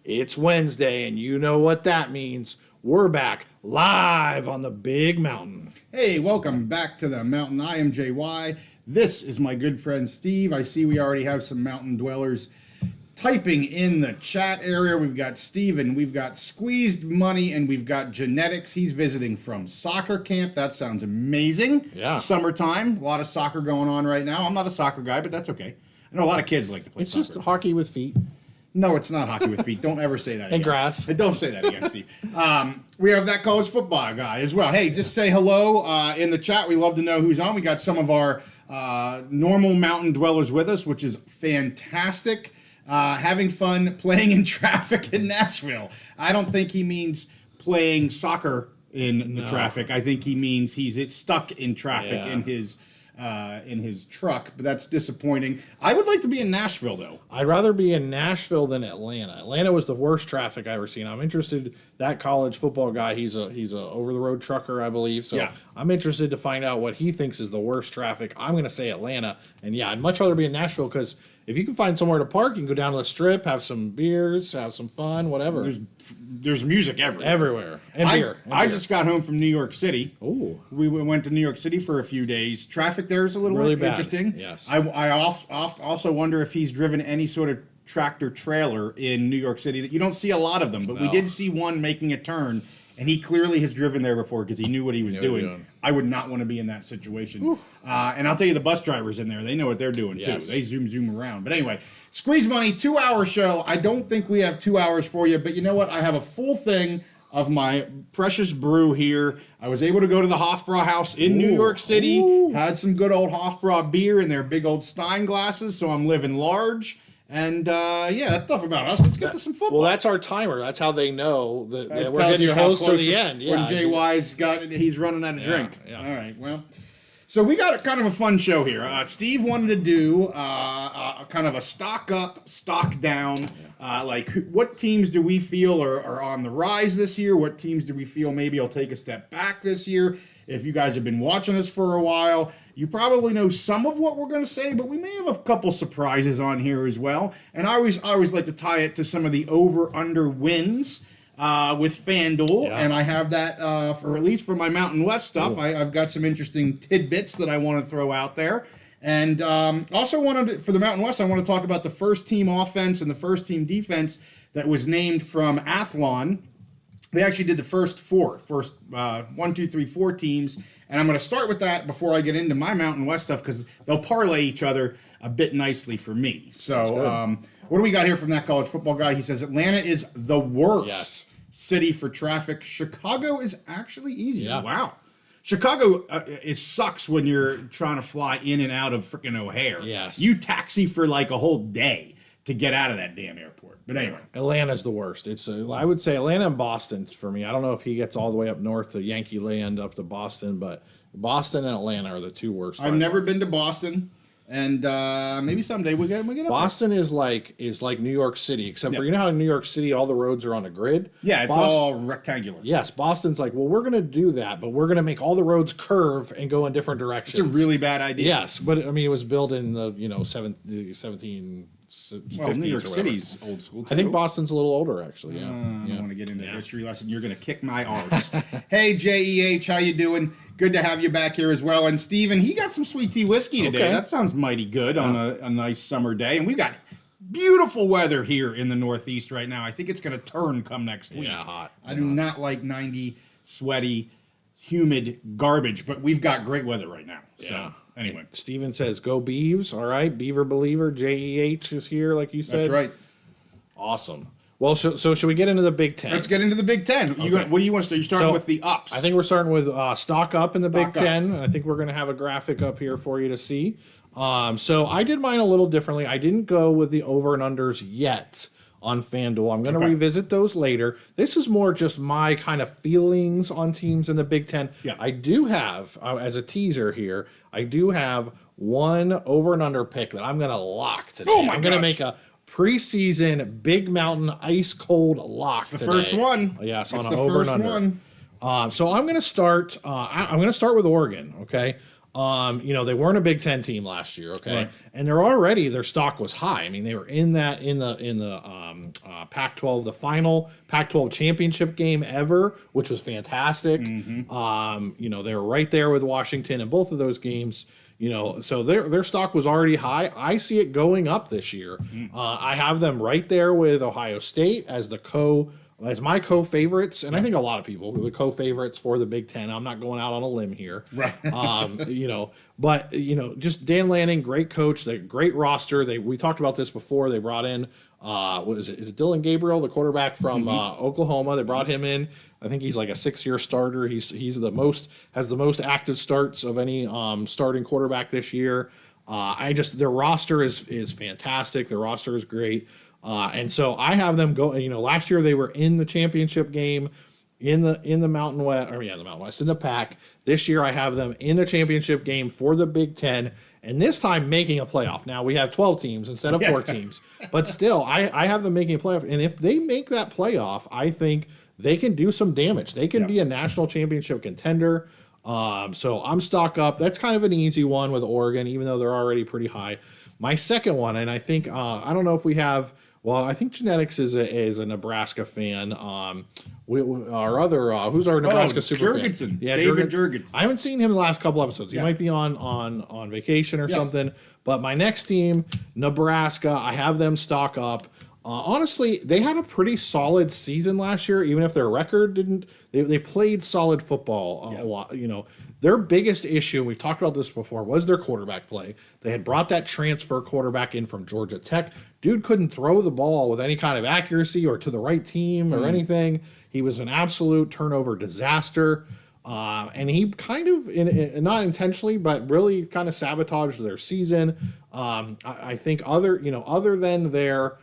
It's Wednesday, and you know what that means. We're back live on the big mountain. Hey, welcome back to the mountain. I am JY. This is my good friend Steve. I see we already have some mountain dwellers typing in the chat area. We've got Steven, we've got Squeezed Money, and we've got Genetics. He's visiting from soccer camp. That sounds amazing. Yeah. Summertime, a lot of soccer going on right now. I'm not a soccer guy, but that's okay. I know a lot of kids like to play It's soccer. just hockey with feet. No, it's not hockey with feet. Don't ever say that again. And grass. Don't say that again, Steve. We have that college football guy as well. Hey, just say hello in the chat. We love to know who's on. We got some of our normal mountain dwellers with us, which is fantastic. Having fun playing in traffic in Nashville. I don't think he means playing soccer in the traffic. I think he means he's stuck in traffic in his truck, but that's disappointing. I would like to be in Nashville, though. I'd rather be in Nashville than Atlanta. Atlanta was the worst traffic I ever seen. I'm interested. That college football guy, he's a over the road trucker, I believe. So yeah. I'm interested to find out what he thinks is the worst traffic. I'm going to say Atlanta, and yeah, I'd much rather be in Nashville because if you can find somewhere to park, you can go down to the Strip, have some beers, have some fun, whatever. There's music everywhere. Everywhere. And beer. I just got home from New York City. Ooh. We went to New York City for a few days. Traffic there is a little Really bit bad. interesting. Yes. I also wonder if he's driven any sort of tractor trailer in New York City. That you don't see a lot of them, but we did see one making a turn, and he clearly has driven there before because he knew what he was doing. I would not want to be in that situation. And I'll tell you, the bus drivers in there, they know what they're doing too. They zoom around. But anyway, Squeeze Money, 2-hour show. I don't think we have 2 hours for you, but you know what? I have a full thing of my precious brew here. I was able to go to the Hofbrau house in New York City, had some good old Hofbrau beer in their big old Stein glasses, so I'm living large. And yeah, that's enough about us. Let's get to some football. Well, that's our timer. That's how they know that we're tells getting you your how host to close the end. Yeah, when JY's he's running out of drink. Yeah. All right, well. So we got kind of a fun show here. Steve wanted to do kind of a stock up, stock down. Like what teams do we feel are on the rise this year? What teams do we feel maybe will take a step back this year? If you guys have been watching us for a while, you probably know some of what we're going to say, but we may have a couple surprises on here as well. And I always like to tie it to some of the over-under wins with FanDuel, and I have that for at least for my Mountain West stuff. I've got some interesting tidbits that I want to throw out there. And also for the Mountain West, I want to talk about the first team offense and the first team defense that was named from Athlon. They actually did the first 4 teams, and I'm going to start with that before I get into my Mountain West stuff because they'll parlay each other a bit nicely for me. So what do we got here from that college football guy? He says Atlanta is the worst city for traffic. Chicago is actually easier. Yeah. Wow. Chicago it sucks when you're trying to fly in and out of freaking O'Hare. Yes. You taxi for like a whole day to get out of that damn airport. But anyway. Atlanta's the worst. I would say Atlanta and Boston for me. I don't know if he gets all the way up north to Yankee Land up to Boston, but Boston and Atlanta are the two worst. I've never been to Boston, and maybe someday we'll get up Boston is like New York City, except for, you know how in New York City all the roads are on a grid? Yeah, it's all rectangular. Yes, Boston's like, well, we're going to do that, but we're going to make all the roads curve and go in different directions. It's a really bad idea. Yes, but I mean, it was built in the 1750s. Well, New York City's old school too. I think Boston's a little older, actually. Yeah, I don't want to get into a history lesson. You're going to kick my arse. Hey, JEH, how you doing? Good to have you back here as well. And Steven, he got some sweet tea whiskey today. Okay. That sounds mighty good on a nice summer day. And we've got beautiful weather here in the Northeast right now. I think it's going to turn come next week. Yeah, hot. I do not like 90, sweaty, humid garbage, but we've got great weather right now. Yeah. So, anyway. Steven says, go Beavs. All right. Beaver Believer. JEH is here, like you said. That's right. Awesome. Well, so should we get into the Big Ten? Let's get into the Big Ten. Okay. What do you want to start? You're starting with the ups. I think we're starting with stock up in the Big Stock up. Ten. I think we're going to have a graphic up here for you to see. So I did mine a little differently. I didn't go with the over and unders yet on FanDuel. I'm going to revisit those later. This is more just my kind of feelings on teams in the Big Ten. Yeah. I do have, as a teaser here, I do have one over and under pick that I'm going to lock today. Oh my I'm going to gosh. make a preseason Big Mountain ice cold lock the today. first one. Yes, it's on the an over first and under. one. So I'm going to start. I'm going to start with Oregon. Okay. They weren't a Big Ten team last year, okay, Right. and their stock was high. I mean, they were in the Pac-12, the final Pac-12 championship game ever, which was fantastic. They were right there with Washington in both of those games. So their stock was already high. I see it going up this year. I have them right there with Ohio State as my co-favorites, and I think a lot of people are the co-favorites for the Big Ten. I'm not going out on a limb here, Right. But just Dan Lanning, great coach, they great roster. We talked about this before. They brought in what is it? Is it Dylan Gabriel, the quarterback from Oklahoma? They brought him in. I think he's like a 6-year starter. Has the most active starts of any starting quarterback this year. Their roster is fantastic. Their roster is great. And so I have them go. Last year they were in the championship game in the Mountain West, the Mountain West in the Pac. This year I have them in the championship game for the Big Ten, and this time making a playoff. Now we have 12 teams instead of 4 teams, but still I have them making a playoff. And if they make that playoff, I think they can do some damage. They can be a national championship contender. So I'm stock up. That's kind of an easy one with Oregon, even though they're already pretty high. My second one, and I think I don't know if we have. Well, I think Genetics is a Nebraska fan. Who's our Nebraska super Jurgensen. fan? Yeah, David Jurgensen. I haven't seen him the last couple episodes. He might be on vacation or something. But my next team, Nebraska, I have them stock up. Honestly, they had a pretty solid season last year, even if their record didn't. They played solid football a lot. Their biggest issue, and we've talked about this before, was their quarterback play. They had brought that transfer quarterback in from Georgia Tech. Dude couldn't throw the ball with any kind of accuracy or to the right team or anything. He was an absolute turnover disaster. And he kind of, not intentionally, but really kind of sabotaged their season. I think other than their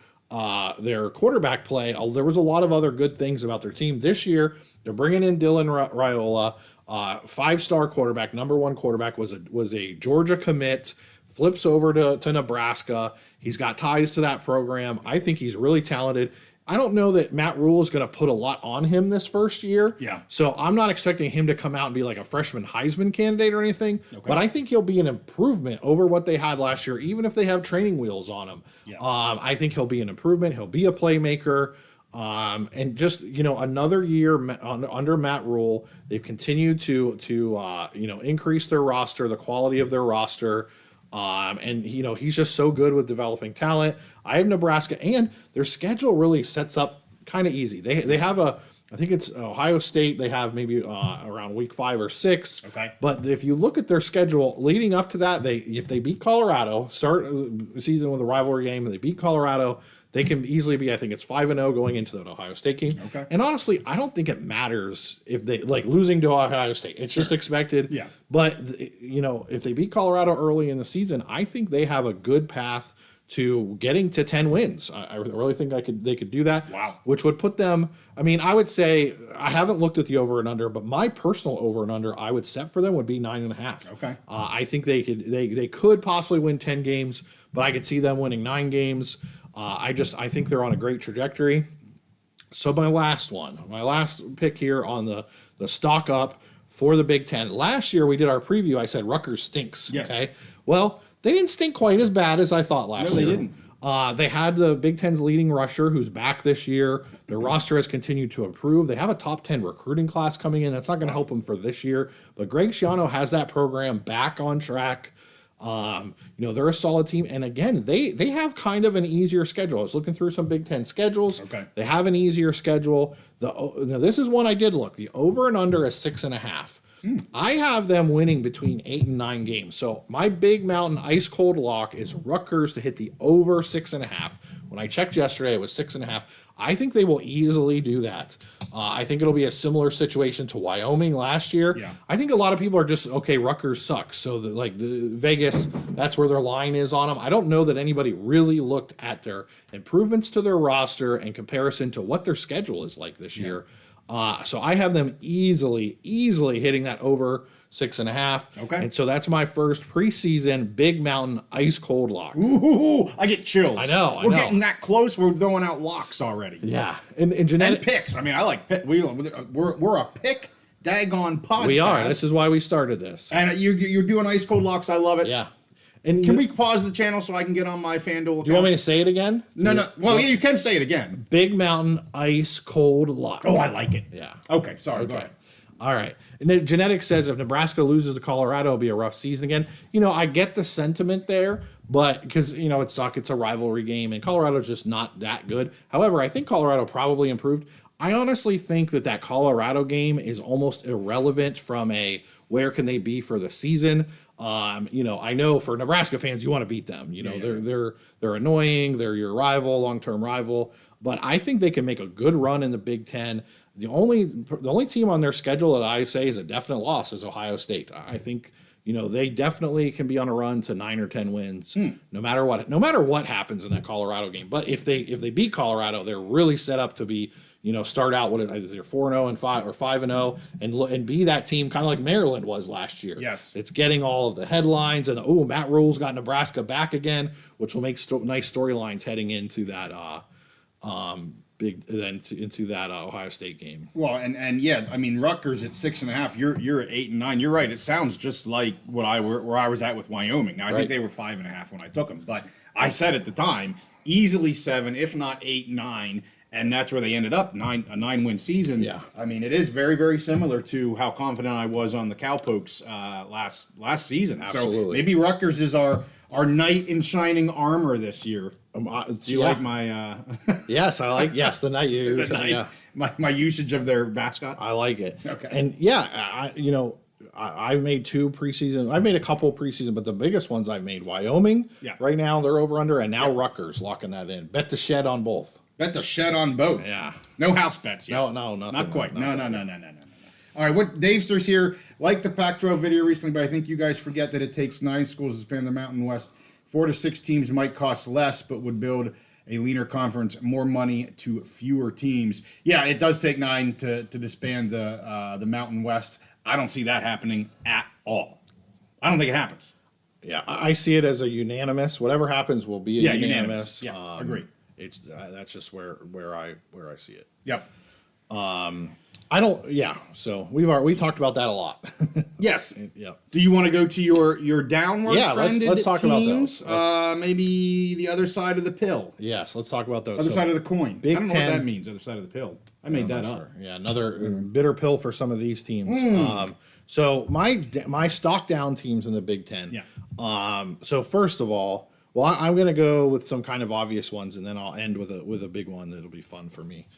quarterback play, there was a lot of other good things about their team. This year, they're bringing in Dylan Raiola, 5-star quarterback, number 1 quarterback, was a Georgia commit, flips over to Nebraska. He's got ties to that program. I think he's really talented. I don't know that Matt Rule is going to put a lot on him this first year. Yeah. So I'm not expecting him to come out and be like a freshman Heisman candidate or anything. Okay. But I think he'll be an improvement over what they had last year, even if they have training wheels on him. Yeah. I think he'll be an improvement. He'll be a playmaker. And just, another year under Matt Rule, they've continued to increase their roster, the quality of their roster. And he's just so good with developing talent. I have Nebraska, and their schedule really sets up kind of easy. They have I think it's Ohio State. They have maybe around week 5 or 6. Okay. But if you look at their schedule leading up to that, if they beat Colorado, start the season with a rivalry game, and they beat Colorado, they can easily be, I think it's 5-0 going into that Ohio State game. Okay. And honestly, I don't think it matters if they losing to Ohio State. It's just expected. Yeah. But if they beat Colorado early in the season, I think they have a good path to getting to 10 wins. I really think they could do that. Wow. Which would put them, I would say, I haven't looked at the over and under, but my personal over and under I would set for them would be 9.5. Okay. I think they could possibly win 10 games, but I could see them winning 9 games. I think they're on a great trajectory. So my last pick here on the stock up for the Big Ten. Last year we did our preview. I said Rutgers stinks. Yes. Okay. Well, they didn't stink quite as bad as I thought last year. No, they didn't. They had the Big Ten's leading rusher who's back this year. Their roster has continued to improve. They have a top 10 recruiting class coming in. That's not going to help them for this year. But Greg Schiano has that program back on track. They're a solid team. And again, they have kind of an easier schedule. I was looking through some Big Ten schedules. Okay. They have an easier schedule. Now this is one I did look. The over and under is 6.5. I have them winning between 8 and 9 games. So my Big Mountain ice cold lock is Rutgers to hit the over 6.5. When I checked yesterday, it was 6.5. I think they will easily do that. I think it'll be a similar situation to Wyoming last year. Yeah. I think a lot of people are just, okay, Rutgers sucks. So the Vegas, that's where their line is on them. I don't know that anybody really looked at their improvements to their roster in comparison to what their schedule is like this year. So I have them easily hitting that over 6.5. Okay. And so that's my first preseason Big Mountain ice cold lock. Ooh, I get chills. I know. We're getting that close. We're throwing out locks already. Yeah. And picks. I like pick. We're a pick daggone podcast. We are. This is why we started this. And you're doing ice cold locks. I love it. Yeah. And Can we pause the channel so I can get on my FanDuel account? Do you want me to say it again? No. Well, yeah, you can say it again. Big Mountain Ice Cold Lock. Oh, I like it. Yeah. Okay, sorry. Go ahead. All right. And then Genetics says if Nebraska loses to Colorado, it'll be a rough season again. I get the sentiment there, but because, it's a rivalry game, and Colorado's just not that good. However, I think Colorado probably improved. I honestly think that Colorado game is almost irrelevant from a where can they be for the season. I know for Nebraska fans, you want to beat them. They're annoying. They're your rival, long-term rival. But I think they can make a good run in the Big Ten. The only team on their schedule that I say is a definite loss is Ohio State. I think they definitely can be on a run to 9 or 10 wins, no matter what happens in that Colorado game. But if they beat Colorado, they're really set up to be start out what is there 4-0 and 5 or 5-0 and be that team kind of like Maryland was last year. Yes, it's getting all of the headlines and Matt Rule's got Nebraska back again, which will make nice storylines heading into that into that Ohio State game. Well, and yeah, I mean Rutgers at 6.5. You're at 8 and 9. You're right. It sounds just like where I was at with Wyoming. Now I think they were 5.5 when I took them, but I said at the time easily 7, if not 8, 9. And that's where they ended up, a 9-win season. Yeah. I mean, it is very, very similar to how confident I was on the Cowpokes last season. Absolutely. So maybe Rutgers is our knight in shining armor this year. Do you like my... Yes, I like... Yes, the knight. The knight. Yeah. My usage of their mascot. I like it. Okay. And yeah, I've made 2 preseason. I've made a couple preseason, but the biggest ones I've made, Wyoming. Yeah. Right now, they're over under, and now Rutgers locking that in. Bet the shed on both. Bet the shed on both. Yeah. No house bets yet. No, nothing. Not quite. No. All right, what Davesters here, like the Pac-12 video recently, but I think you guys forget that it takes 9 schools to span the Mountain West. 4 to 6 teams might cost less, but would build a leaner conference, more money to fewer teams. Yeah, it does take 9 to disband the Mountain West. I don't see that happening at all. I don't think it happens. Yeah, I see it as a unanimous. Whatever happens will be a unanimous. Yeah, agree. It's that's just where I see it. Yep. I don't. Yeah. So we talked about that a lot. Yes. Yeah. Do you want to go to your downward trended let's talk teams? about those. Maybe the other side of the pill. Yes. Let's talk about those. Other side of the coin. Big I don't know 10, what that means. Other side of the pill. I made that up. Sure. Yeah. Another bitter pill for some of these teams. So my stock down teams in the Big Ten. Yeah. So first of all, I'm going to go with some kind of obvious ones, and then I'll end with a big one that'll be fun for me.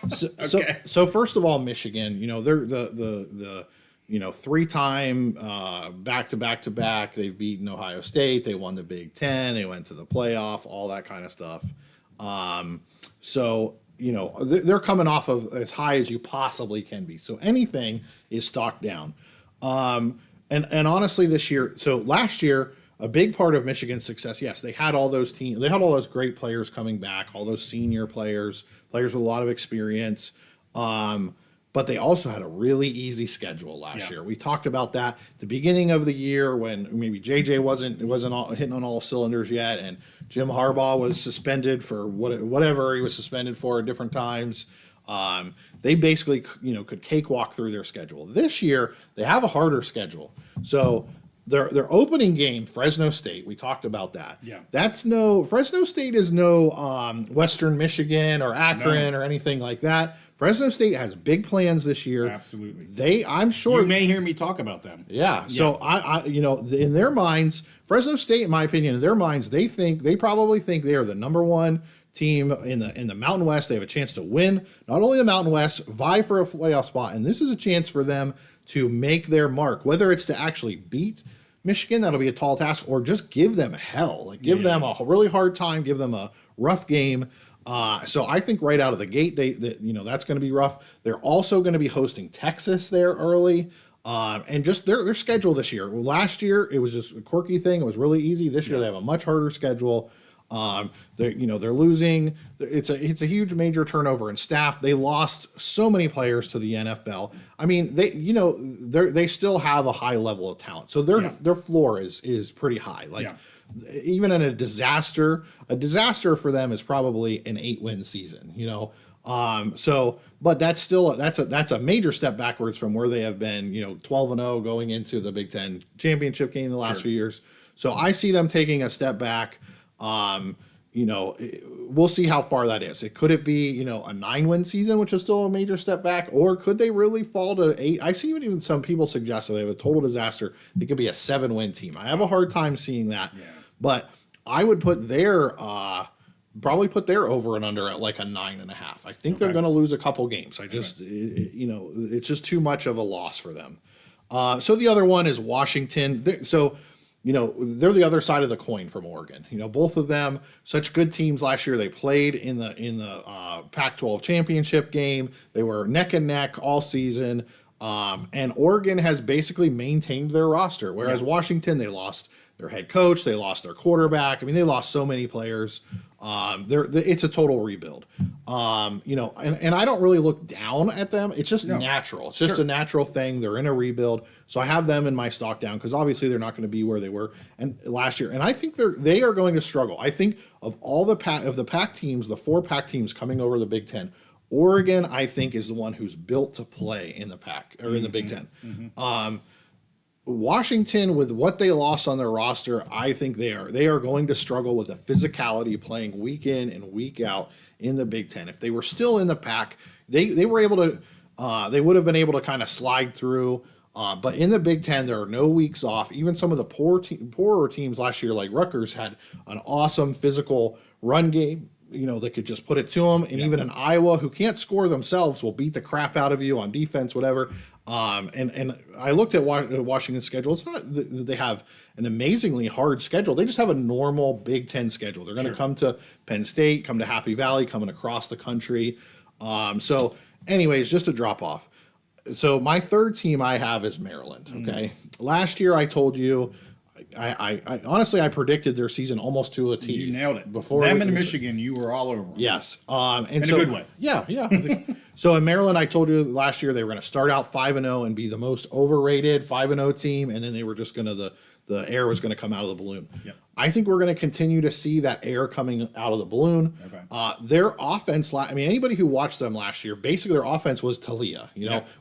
So first of all, Michigan. They're the 3-time back-to-back. They've beaten Ohio State. They won the Big Ten. They went to the playoff. All that kind of stuff. They're coming off of as high as you possibly can be. So anything is stocked down. And honestly, this year, so last year, a big part of Michigan's success, yes, they had all those teams, they had all those great players coming back, all those senior players with a lot of experience. But they also had a really easy schedule last year. We talked about that at the beginning of the year when maybe JJ wasn't hitting on all cylinders yet, and Jim Harbaugh was suspended for whatever he was suspended for at different times. They basically could cakewalk through their schedule. This year they have a harder schedule. So their opening game, Fresno State, we talked about that. Yeah. Fresno State is no Western Michigan or Akron or anything like that. Fresno State has big plans this year. Absolutely. I'm sure you may hear me talk about them. Yeah. So I in their minds, Fresno State, in my opinion, in their minds, they probably think they are the number 1 team in the Mountain West. They have a chance to win not only the Mountain West, vie for a playoff spot, and this is a chance for them to make their mark. Whether it's to actually beat Michigan, that'll be a tall task, or just give them hell, give them a really hard time, give them a rough game. So I think right out of the gate, that's going to be rough. They're also going to be hosting Texas there early. And just their schedule this year. Last year it was just a quirky thing. It was really easy. This year they have a much harder schedule. They're losing. It's a huge major turnover in staff. They lost so many players to the NFL. I mean, they still have a high level of talent. So their floor is pretty high. Even in a disaster for them is probably an 8-win season. But that's still that's a major step backwards from where they have been. 12-0 going into the Big Ten championship game in the last few years. So I see them taking a step back. We'll see how far that is. Could it be, a 9-win season, which is still a major step back, or could they really fall to 8? I see even some people suggest that they have a total disaster. They could be a 7-win team. I have a hard time seeing that, but I would put their probably put their over and under at like a 9.5. I think they're going to lose a couple games. It's just too much of a loss for them. So the other one is Washington. They're the other side of the coin from Oregon. Both of them such good teams last year. They played in the Pac-12 championship game. They were neck and neck all season. And Oregon has basically maintained their roster, whereas Washington, they lost their head coach, they lost their quarterback. I mean, they lost so many players. It's a total rebuild. And I don't really look down at them. It's just natural. It's just a natural thing. They're in a rebuild. So I have them in my stock down because obviously they're not going to be where they were last year. And I think they are going to struggle. I think of all the Pac teams, the 4 Pac teams coming over the Big Ten, Oregon, I think, is the one who's built to play in the Pac or in the Big Ten. Washington, with what they lost on their roster, I think they are going to struggle with the physicality playing week in and week out in the Big Ten. If they were still in the Pac, they were able to they would have been able to kind of slide through. But in the Big Ten, there are no weeks off. Even some of the poorer teams last year, like Rutgers, had an awesome physical run game. They could just put it to them. And even in Iowa, who can't score themselves, will beat the crap out of you on defense, whatever. And I looked at Washington's schedule. It's not that they have an amazingly hard schedule. They just have a normal Big Ten schedule. They're going to come to Penn State, come to Happy Valley, coming across the country. So anyways, just a drop off. So my third team I have is Maryland. Okay. Last year I told you, I honestly, I predicted their season almost to a T. You nailed it. Before them in Michigan, you were all over them. Yes. In a good way. Yeah. So in Maryland, I told you last year they were going to start out 5-0 and be the most overrated 5-0 team, and then they were just going to the air was going to come out of the balloon. Yep. I think we're going to continue to see that air coming out of the balloon. Okay. Their offense, anybody who watched them last year, basically their offense was Talia.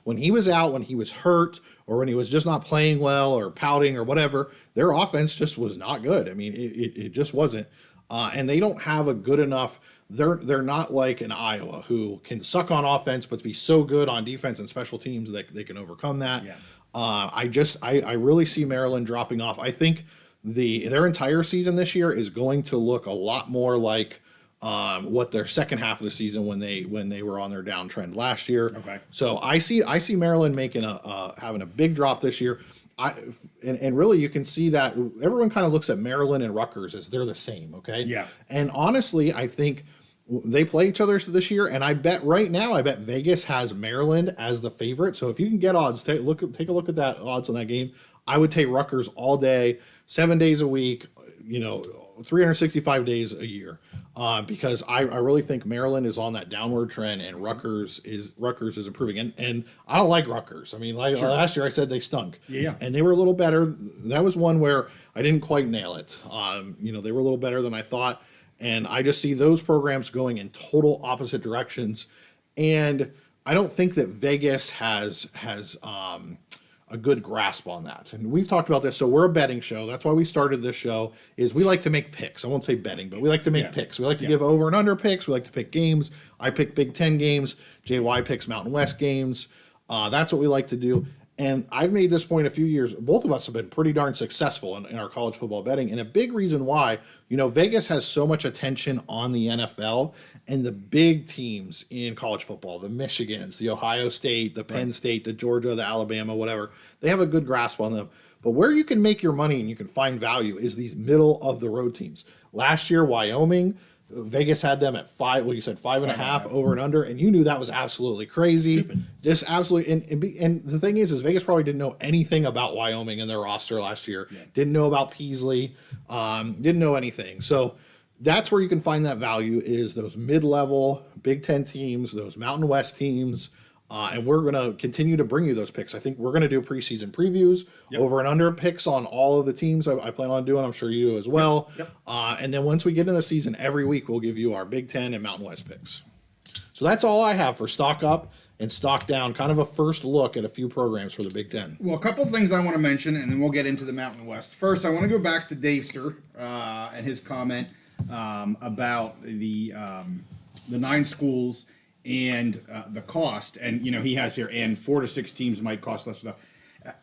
When he was out, when he was hurt, or when he was just not playing well or pouting or whatever, their offense just was not good. I mean, it just wasn't. And they don't have a good enough. They're not like an Iowa who can suck on offense but be so good on defense and special teams that they can overcome that. Yeah. I really see Maryland dropping off. I think their entire season this year is going to look a lot more like what their second half of the season when they were on their downtrend last year. Okay. So I see Maryland making having a big drop this year. And really you can see that everyone kind of looks at Maryland and Rutgers as they're the same. Okay. Yeah. And honestly, I think they play each other this year, and I bet Vegas has Maryland as the favorite. So if you can get odds, take a look at that odds on that game. I would take Rutgers all day, 7 days a week, 365 days a year, because I really think Maryland is on that downward trend, and Rutgers is improving. And I don't like Rutgers. I mean, last year I said they stunk. Yeah. And they were a little better. That was one where I didn't quite nail it. They were a little better than I thought. And I just see those programs going in total opposite directions. And I don't think that Vegas has a good grasp on that. And we've talked about this. So we're a betting show. That's why we started this show, is we like to make picks. I won't say betting, but we like to make picks. We like to give over and under picks. We like to pick games. I pick Big Ten games. JY picks Mountain West games. That's what we like to do. And I've made this point a few years. Both of us have been pretty darn successful in our college football betting. And a big reason why, Vegas has so much attention on the NFL and the big teams in college football, the Michigans, the Ohio State, the Penn State, the Georgia, the Alabama, whatever. They have a good grasp on them. But where you can make your money and you can find value is these middle of the road teams. Last year, Wyoming, Vegas had them at 5.5 over and under, and you knew that was absolutely crazy. Stupid. Just absolutely. And the thing is Vegas probably didn't know anything about Wyoming in their roster last year. Yeah. Didn't know about Peasley. Didn't know anything. So that's where you can find that value, is those mid-level Big Ten teams, those Mountain West teams. And we're going to continue to bring you those picks. I think we're going to do preseason previews, over and under picks on all of the teams I plan on doing. I'm sure you do as well. Yep. And then once we get in the season, every week we'll give you our Big Ten and Mountain West picks. So that's all I have for stock up and stock down, kind of a first look at a few programs for the Big Ten. Well, a couple things I want to mention, and then we'll get into the Mountain West. First, I want to go back to Davester and his comment about the 9 schools and the cost. And, he has here, and 4 to 6 teams might cost less stuff.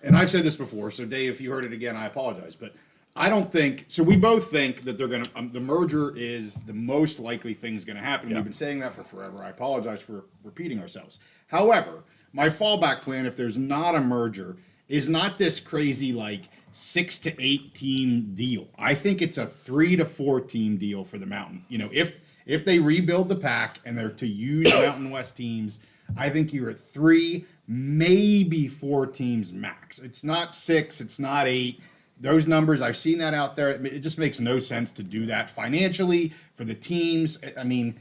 And I've said this before, so Dave, if you heard it again, I apologize. But I don't think, so we both think that they're going to, the merger is the most likely thing's going to happen. We've been saying that for forever. I apologize for repeating ourselves. However, my fallback plan, if there's not a merger, is not this crazy, 6 to 8 team deal. I think it's a 3 to 4 team deal for the Mountain. If they rebuild the pack and they're to use Mountain West teams, I think you're at 3, maybe 4 teams max. It's not 6, it's not 8. Those numbers, I've seen that out there. It just makes no sense to do that financially for the teams. I mean,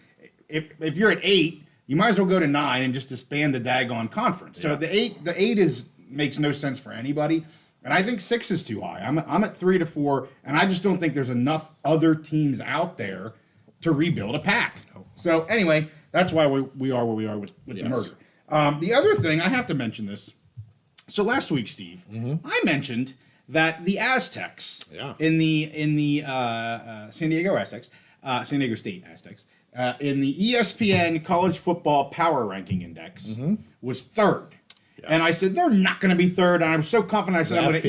if you're at 8, you might as well go to 9 and just disband the daggone conference. So the 8 makes no sense for anybody. And I think 6 is too high. I'm at 3 to 4, and I just don't think there's enough other teams out there to rebuild a pack. So anyway, that's why we are where we are with the merger. The other thing, I have to mention this. So last week, Steve, I mentioned that the Aztecs in the San Diego Aztecs, San Diego State Aztecs, in the ESPN College Football Power Ranking Index was 3rd. Yes. And I said, they're not going to be 3rd. And I was so confident. I said, I'm going to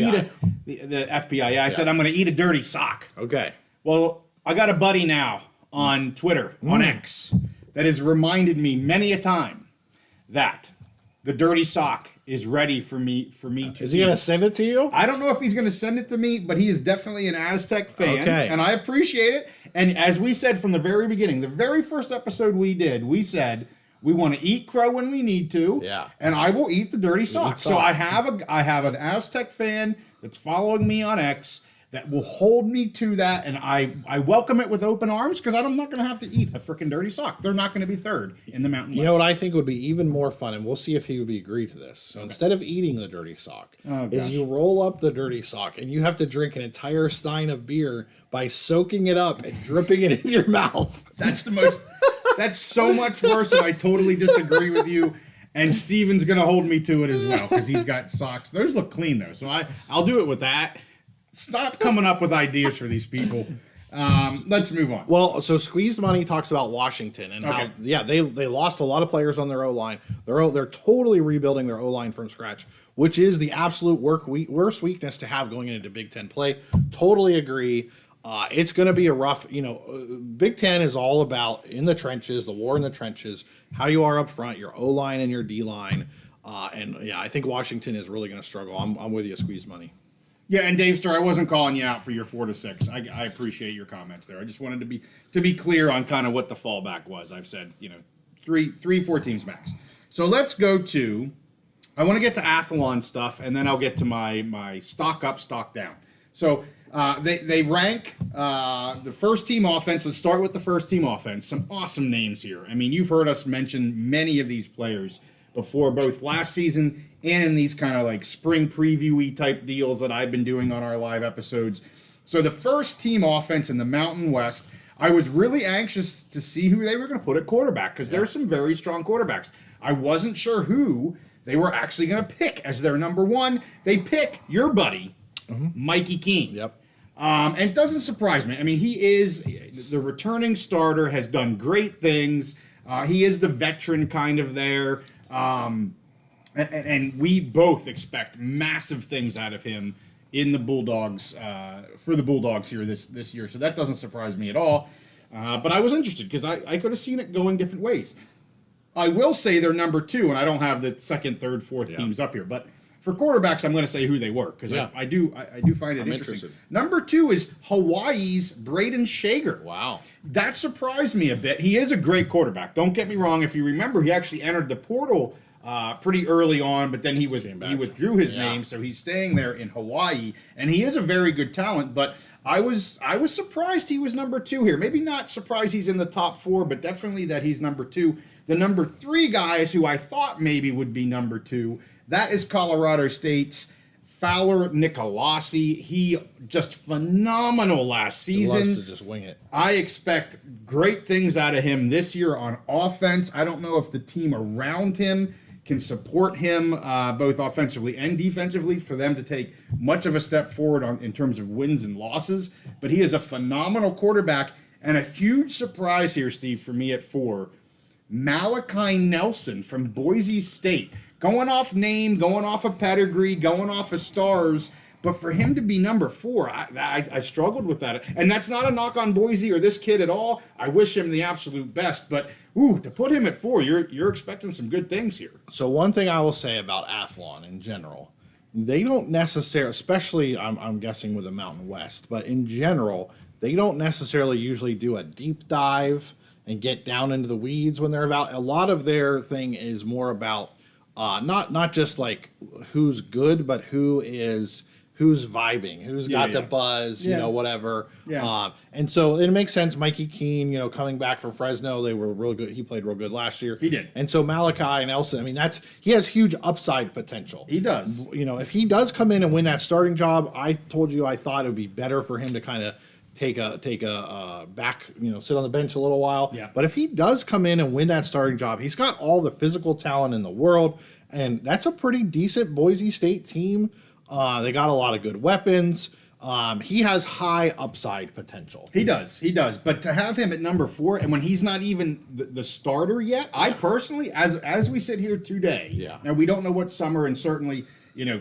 eat the FBI. Yeah, I said, I'm going to eat a dirty sock. Okay. Well, I got a buddy now on Twitter, on X, that has reminded me many a time that the dirty sock is ready for me to Is he going to send it to you? I don't know if he's going to send it to me, but he is definitely an Aztec fan, and I appreciate it. And as we said from the very beginning, the very first episode we did, we said we want to eat crow when we need to, and I will eat the dirty sock. So I have an Aztec fan that's following me on X that will hold me to that, and I welcome it with open arms because I'm not going to have to eat a freaking dirty sock. They're not going to be 3rd in the Mountain West. You know what I think would be even more fun, and we'll see if he would agree to this. So instead of eating the dirty sock, is you roll up the dirty sock, and you have to drink an entire stein of beer by soaking it up and dripping it in your mouth. That's so much worse, and I totally disagree with you. And Steven's going to hold me to it as well because he's got socks. Those look clean, though, so I'll do it with that. Stop coming up with ideas for these people. Let's move on. Well, so Squeezed Money talks about Washington and how they lost a lot of players on their O-line. They're totally rebuilding their O-line from scratch, which is the absolute worst weakness to have going into Big Ten play. Totally agree. It's going to be a rough, Big Ten is all about in the trenches, the war in the trenches, how you are up front, your O-line and your D-line. I think Washington is really going to struggle. I'm with you, Squeezed Money. Yeah, and Dave Starr, I wasn't calling you out for your 4 to 6. I appreciate your comments there. I just wanted to be clear on kind of what the fallback was. I've said 3, 4 teams max. So let's go to. I want to get to Athlon stuff, and then I'll get to my stock up, stock down. So they rank the first team offense. Let's start with the first team offense. Some awesome names here. I mean, you've heard us mention many of these players before, both last season and in these kind of spring preview-y type deals that I've been doing on our live episodes. So the first team offense in the Mountain West, I was really anxious to see who they were going to put at quarterback because there's some very strong quarterbacks. I wasn't sure who they were actually going to pick as their number 1. They pick your buddy, Mikey Keene. Yep. And it doesn't surprise me. I mean, he is the returning starter, has done great things. He is the veteran kind of there. And we both expect massive things out of him in the Bulldogs, for the Bulldogs here this year. So that doesn't surprise me at all. But I was interested because I could have seen it going different ways. I will say they're number 2, and I don't have the 2nd, 3rd, 4th teams up here. But for quarterbacks, I'm going to say who they were because I do find it interesting. Number 2 is Hawaii's Braden Shager. Wow. That surprised me a bit. He is a great quarterback. Don't get me wrong. If you remember, he actually entered the portal pretty early on, but then he withdrew his name, so he's staying there in Hawaii, and he is a very good talent. But I was surprised he was number 2 here. Maybe not surprised he's in the top 4, but definitely that he's number 2. The number 3 guys who I thought maybe would be number 2, that is Colorado State's Fowler Nicolasi, he just phenomenal last He season. loves to just wing it. I expect great things out of him this year on offense. I don't know if the team around him can support him both offensively and defensively for them to take much of a step forward in terms of wins and losses. But he is a phenomenal quarterback, and a huge surprise here, Steve, for me at 4. Malachi Nelson from Boise State. Going off name, going off of pedigree, going off of stars. But for him to be number 4, I struggled with that. And that's not a knock on Boise or this kid at all. I wish him the absolute best. But, to put him at 4, you're expecting some good things here. So one thing I will say about Athlon in general, they don't necessarily, especially I'm guessing with the Mountain West, but in general, they don't necessarily usually do a deep dive and get down into the weeds when they're about. A lot of their thing is more about not just like who's good, but who's vibing, who's got the buzz, whatever. Yeah. And so it makes sense. Mikey Keene, coming back from Fresno, they were real good. He played real good last year. He did. And so Malachi Nelson, I mean, he has huge upside potential. He does. If he does come in and win that starting job, I told you I thought it would be better for him to kind of take a back, sit on the bench a little while. Yeah. But if he does come in and win that starting job, he's got all the physical talent in the world, and that's a pretty decent Boise State team. They got a lot of good weapons. He has high upside potential. He does. But to have him at number 4, and when he's not even the starter yet, I personally, as we sit here today, now we don't know what summer and certainly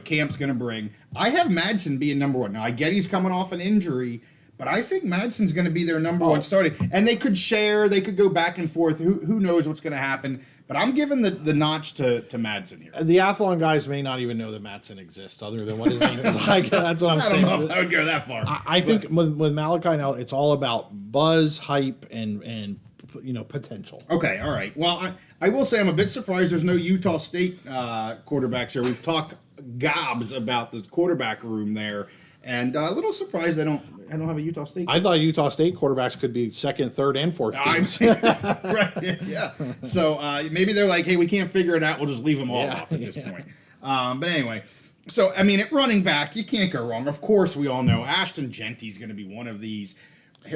camp's going to bring. I have Madsen being number 1. Now I get he's coming off an injury, but I think Madsen's going to be their number 1 starting. And they could share, they could go back and forth. Who knows what's going to happen? But I'm giving the notch to Madsen here. The Athlon guys may not even know that Madsen exists, other than what his name is. That's what I'm saying. I don't know if I would go that far. I think with Malachi now, it's all about buzz, hype, and potential. Okay, all right. Well, I will say I'm a bit surprised there's no Utah State quarterbacks here. We've talked gobs about the quarterback room there, and a little surprised I don't have a Utah State. I thought Utah State quarterbacks could be second, third, and fourth teams. Right, yeah. So maybe they're like, hey, we can't figure it out. We'll just leave them all off at this point. But anyway, so, I mean, at running back, you can't go wrong. Of course, we all know Ashton Genty's going to be one of these.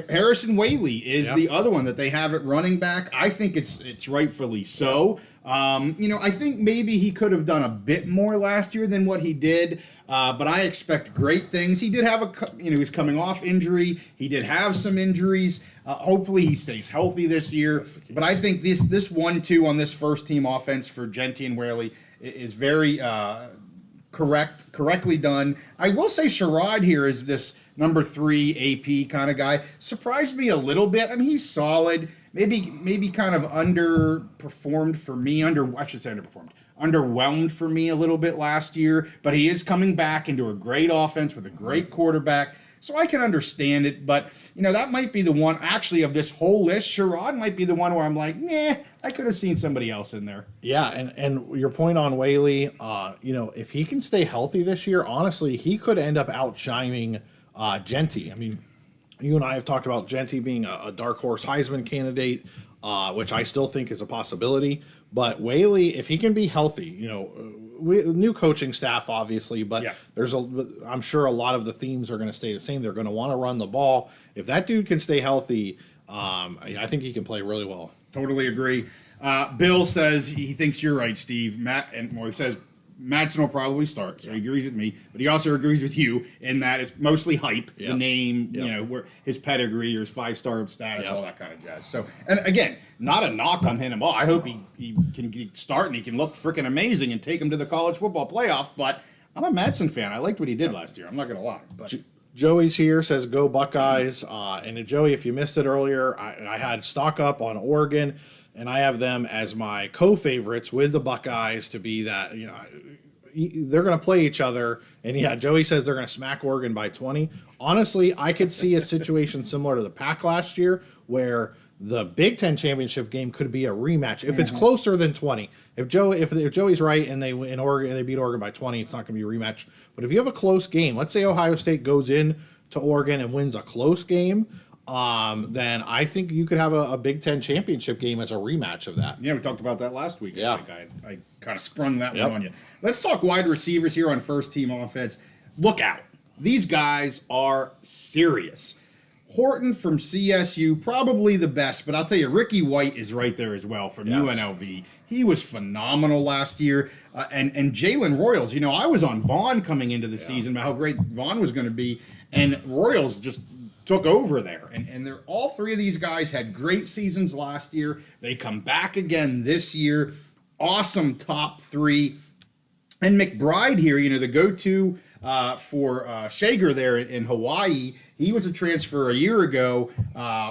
Harrison Whaley is the other one that they have at running back. I think it's rightfully so. I think maybe he could have done a bit more last year than what he did, but I expect great things. He did have he's coming off injury. He did have some injuries. Hopefully he stays healthy this year. But I think this 1-2 on this first team offense for Genty and Whaley is very correctly done. I will say Sherrod here is this number 3 AP kind of guy. Surprised me a little bit. I mean, he's solid. Maybe kind of underperformed for me. Underwhelmed for me a little bit last year. But he is coming back into a great offense with a great quarterback. So I can understand it, but, that might be the one, actually, of this whole list. Sherrod might be the one where I'm like, I could have seen somebody else in there. Yeah, and your point on Whaley, if he can stay healthy this year, honestly, he could end up outshining Genty. I mean, you and I have talked about Genty being a dark horse Heisman candidate, which I still think is a possibility. But Whaley, if he can be healthy, new coaching staff, obviously, but I'm sure a lot of the themes are going to stay the same. They're going to want to run the ball. If that dude can stay healthy, I think he can play really well. Totally agree. Bill says he thinks you're right, Steve. He says Madsen will probably start, so he agrees with me. But he also agrees with you in that it's mostly hype, the name, where his pedigree or his 5-star status, all that kind of jazz. So, and again, not a knock on him at all. I hope he can start and he can look freaking amazing and take him to the college football playoff. But I'm a Madsen fan. I liked what he did last year. I'm not going to lie. But Joey's here, says go Buckeyes. And Joey, if you missed it earlier, I had stock up on Oregon, and I have them as my co-favorites with the Buckeyes to be that, they're going to play each other. And Joey says they're going to smack Oregon by 20. Honestly, I could see a situation similar to the Pac last year where the Big Ten championship game could be a rematch if it's closer than 20. If Joey's right and they beat Oregon by 20, it's not going to be a rematch. But if you have a close game, let's say Ohio State goes in to Oregon and wins a close game, then I think you could have a Big Ten championship game as a rematch of that. Yeah, we talked about that last week. Yeah. I kind of sprung that one on you. Let's talk wide receivers here on first team offense. look out. These guys are serious. Horton from CSU, probably the best, but I'll tell you, Ricky White is right there as well from UNLV. He was phenomenal last year. And Jalen Royals, I was on Vaughn coming into the season about how great Vaughn was going to be, and Royals just took over there. And they're, all three of these guys had great seasons last year. They come back again this year. Awesome top three. And McBride here, the go-to for Shager there in Hawaii. He was a transfer a year ago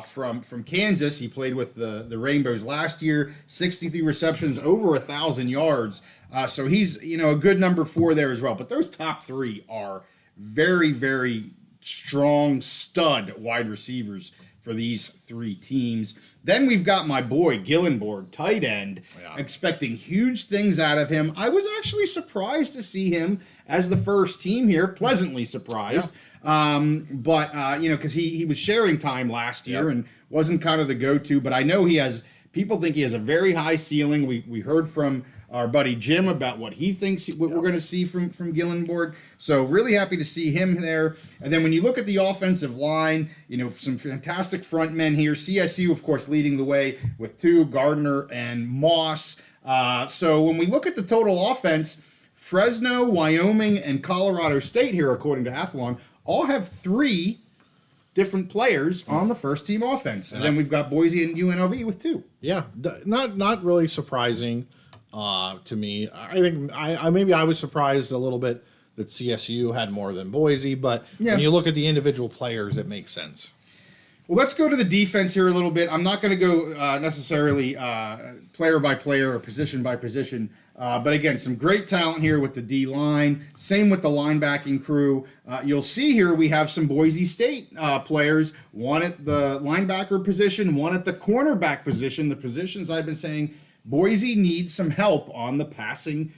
from Kansas. He played with the Rainbows last year, 63 receptions, over 1,000 yards. So he's, a good number 4 there as well. But those top three are very, very strong stud wide receivers for these three teams. Then we've got my boy Gillenborg, tight end, expecting huge things out of him. I was actually surprised to see him as the first team here, pleasantly surprised. Because he was sharing time last year and wasn't kind of the go-to, but I know people think he has a very high ceiling. We heard from our buddy Jim about what he thinks what we're going to see from Gillenborg. So really happy to see him there. And then when you look at the offensive line, some fantastic front men here. CSU, of course, leading the way with 2, Gardner and Moss. So when we look at the total offense, Fresno, Wyoming, and Colorado State here, according to Athlon, all have 3 different players on the first team offense. And then we've got Boise and UNLV with 2. Yeah, not really surprising to me. I think I was surprised a little bit that CSU had more than Boise, but when you look at the individual players, it makes sense. Well, let's go to the defense here a little bit. I'm not going to go necessarily player by player or position by position. But again, some great talent here with the D-line. Same with the linebacking crew. You'll see here we have some Boise State players, one at the linebacker position, one at the cornerback position, the positions I've been saying Boise needs some help on the passing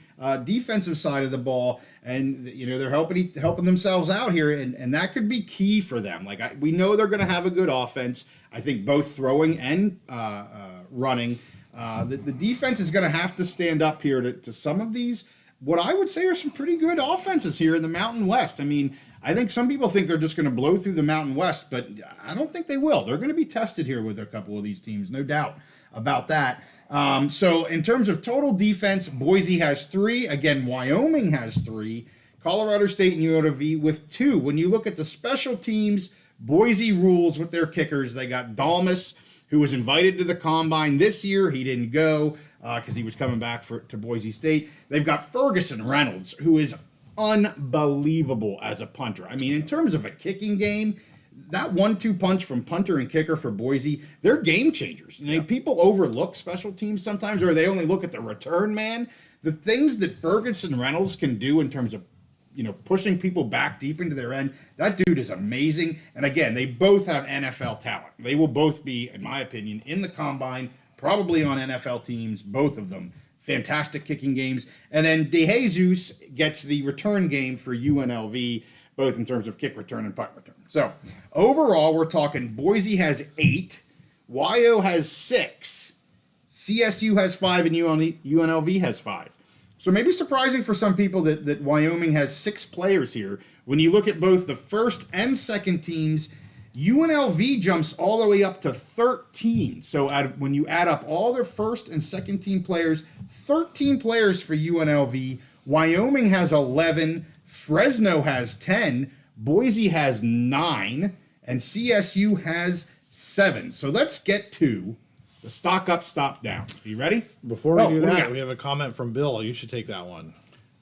defensive side of the ball. And, they're helping themselves out here, and that could be key for them. We know they're going to have a good offense. I think both throwing and running. The defense is going to have to stand up here to some of these, what I would say are some pretty good offenses here in the Mountain West. I mean, I think some people think they're just going to blow through the Mountain West, but I don't think they will. They're going to be tested here with a couple of these teams, no doubt about that. So in terms of total defense, Boise has 3. Again, Wyoming has 3. Colorado State and UNLV with 2. When you look at the special teams, Boise rules with their kickers. They got Dalmas, who was invited to the Combine this year. He didn't go because he was coming back to Boise State. They've got Ferguson Reynolds, who is unbelievable as a punter. I mean, in terms of a kicking game, that 1-2 punch from punter and kicker for Boise, they're game changers. People overlook special teams sometimes, or they only look at the return man. The things that Ferguson Reynolds can do in terms of pushing people back deep into their end, that dude is amazing. And again, they both have NFL talent. They will both be, in my opinion, in the Combine, probably on NFL teams, both of them. Fantastic kicking games. And then DeJesus gets the return game for UNLV, both in terms of kick return and punt return. So overall, we're talking Boise has 8, YO has 6, CSU has 5, and UNLV has 5. So maybe surprising for some people that Wyoming has 6 players here. When you look at both the first and second teams, UNLV jumps all the way up to 13. So when you add up all their first and second team players, 13 players for UNLV. Wyoming has 11. Fresno has 10. Boise has 9. And CSU has 7. So let's get to the stock up, stop down. Are you ready? Before we do that, we have a comment from Bill. You should take that one.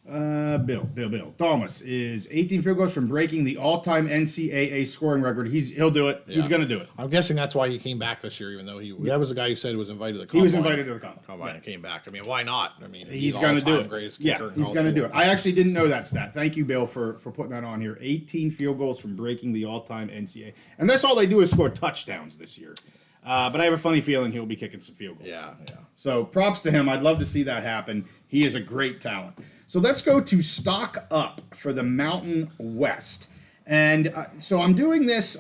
Bill. Thomas is 18 field goals from breaking the all-time NCAA scoring record. He'll do it. Yeah. He's going to do it. I'm guessing that's why he came back this year, even though that was the guy who said he was invited to the Combine. He was invited to the Combine and came back. I mean, why not? I mean, he's going to do it. Greatest kicker he's going to do it. I actually didn't know that stat. Thank you, Bill, for putting that on here. 18 field goals from breaking the all-time NCAA. And that's all they do is score touchdowns this year. But I have a funny feeling he'll be kicking some field goals. Yeah. So props to him. I'd love to see that happen. He is a great talent. So let's go to stock up for the Mountain West. And so I'm doing this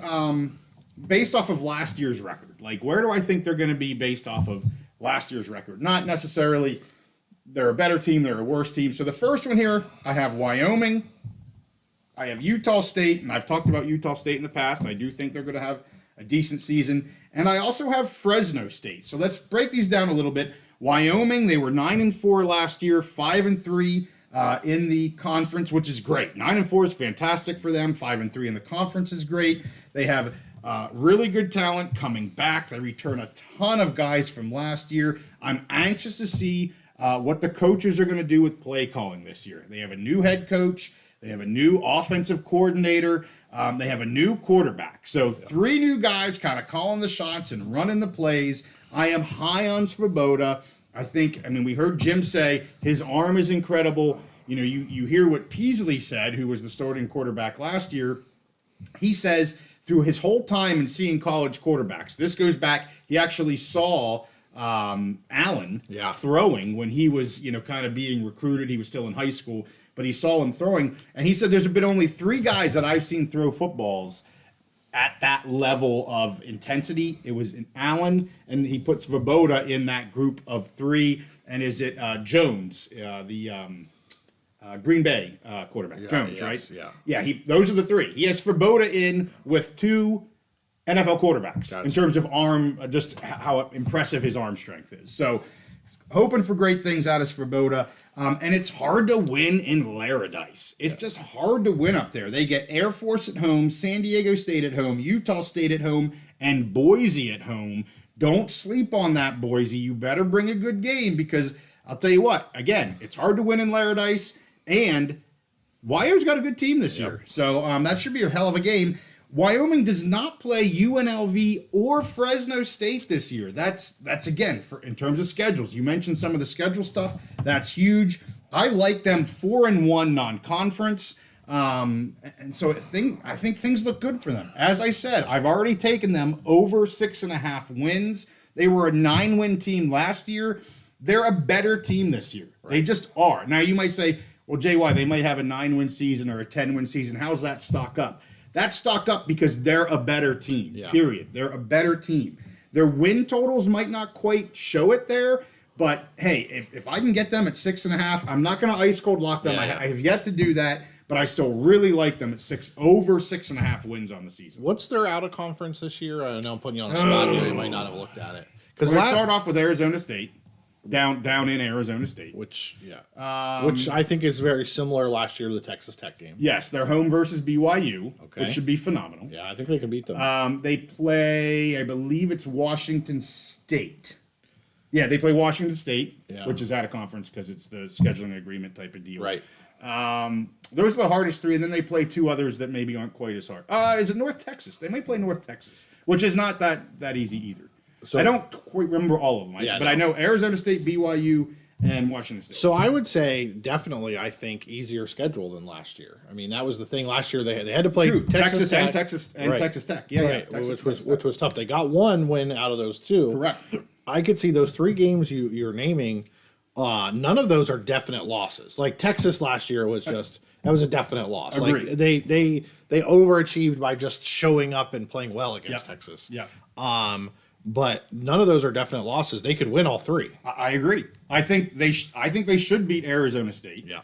based off of last year's record. Like, where do I think they're going to be based off of last year's record? Not necessarily they're a better team, they're a worse team. So the first one here, I have Wyoming. I have Utah State, and I've talked about Utah State in the past. And I do think they're going to have a decent season. And I also have Fresno State. So let's break these down a little bit. Wyoming, they were 9-4 last year, 5-3 in the conference, which is great. 9-4 is fantastic for them. 5-3 in the conference is great. They have really good talent coming back. They return a ton of guys from last year. I'm anxious to see what the coaches are going to do with play calling this year. They have a new head coach. They have a new offensive coordinator. They have a new quarterback. So 3 new guys kind of calling the shots and running the plays. I am high on Svoboda. We heard Jim say his arm is incredible. You hear what Peasley said, who was the starting quarterback last year. He says through his whole time in seeing college quarterbacks, this goes back, he actually saw Allen throwing when he was, kind of being recruited. He was still in high school, but he saw him throwing. And he said there's been only 3 guys that I've seen throw footballs at that level of intensity. It was Allen, and he puts Svoboda in that group of 3. And is it Jones, the Green Bay quarterback? Jones, right? Yeah. Those are the 3. He has Svoboda in with 2 NFL quarterbacks in terms of arm, just how impressive his arm strength is. So hoping for great things out of Svoboda. And it's hard to win in Laradice. It's just hard to win up there. They get Air Force at home, San Diego State at home, Utah State at home, and Boise at home. Don't sleep on that, Boise. You better bring a good game because I'll tell you what, again, it's hard to win in Laradice, and Wyo's got a good team this year. So that should be a hell of a game. Wyoming does not play UNLV or Fresno State this year. That's again, in terms of schedules. You mentioned some of the schedule stuff. That's huge. I like them 4-1 non-conference. And so I think things look good for them. As I said, I've already taken them over 6.5 wins. They were a 9-win team last year. They're a better team this year. Right. They just are. Now you might say, well, JY, they might have a 9-win season or a 10-win season. How's that stock up? That's stock up because they're a better team, period. They're a better team. Their win totals might not quite show it there, but hey, if I can get them at 6.5, I'm not going to ice cold lock them. I have yet to do that, but I still really like them at over 6.5 wins on the season. What's their out of conference this year? I know I'm putting you on the spot here. You might not have looked at it. Because they start off with Arizona State. Down in Arizona State. Which I think is very similar last year to the Texas Tech game. Yes, they're home versus BYU, which should be phenomenal. Yeah, I think they can beat them. They play, I believe it's Washington State. Yeah, they play Washington State, which is out of conference because it's the scheduling agreement type of deal. Right. Those are the hardest 3, and then they play 2 others that maybe aren't quite as hard. Is it North Texas? They might play North Texas, which is not that easy either. So, I don't quite remember all of them, but I know Arizona State, BYU, and Washington State. So I would say definitely, I think, easier schedule than last year. I mean, that was the thing last year. They had to play Texas Tech. Which was tough. They got 1 win out of those 2. Correct. I could see those 3 games you're naming. None of those are definite losses. Like Texas last year was just that was a definite loss. Agreed. Like they overachieved by just showing up and playing well against Texas. Yeah. But none of those are definite losses. They could win all 3. I agree. I think they should beat Arizona State. Yeah.